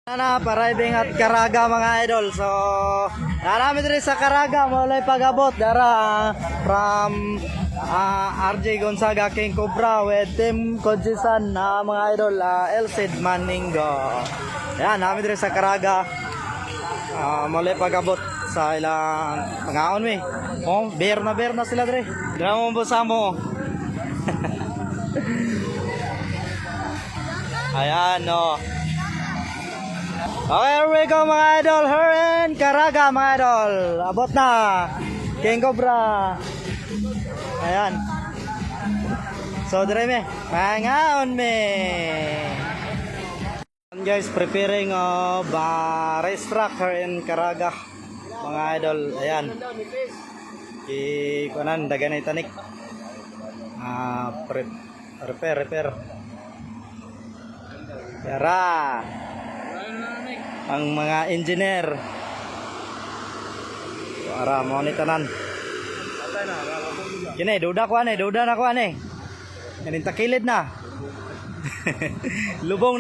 Pariving at Caraga mga idol. So, narami rin sa Caraga mulai pag-abot dara from RJ Gonzaga King Cobra with Team Kodjisan na mga idol Elcid Maningo. Yan, namin rin sa Caraga mulai pag-abot sa ilang pangaon mi. Oh, bear na sila dre. Dira mo busa mo. Ayan no. Okay, here we go mga idol. Her and Caraga mga idol. Abot na. King Cobra. Ayan. So, dire me. Pangaon me. And guys, preparing race track her and Caraga. Mga idol. Ayan. Kuanan, dagan na itanik. Repair. Yara. Ang mga engineer para mo ni tanan kini duda na ko ani kanin takilid na lubong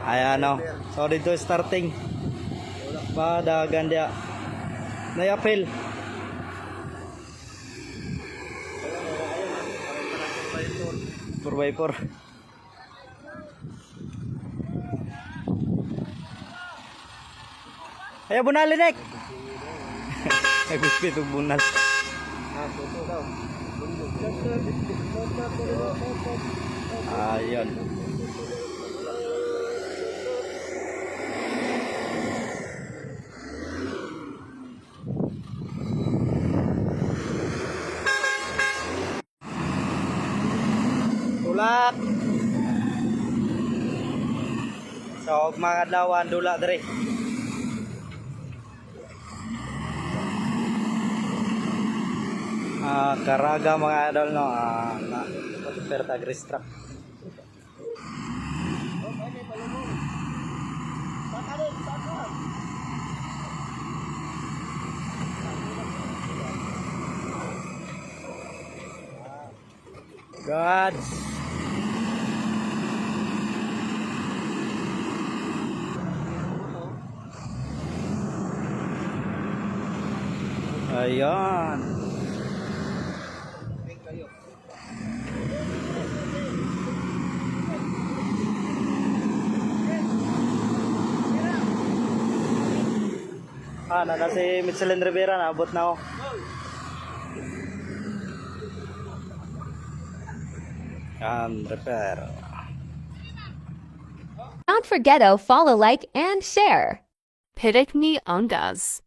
ayan no. So dito starting padagan dia nayapil por by por. Ayo bunal nek. Nagpispit og bunal. Ayun. Tulak. So mga adlawan dula diri. Caraga mga idol no, super tag-race track. Gods. Ayan. Na si Michelin Rivera na abot na ako. Repair. Don't forget to follow, like, and share. Pitikni Ondas.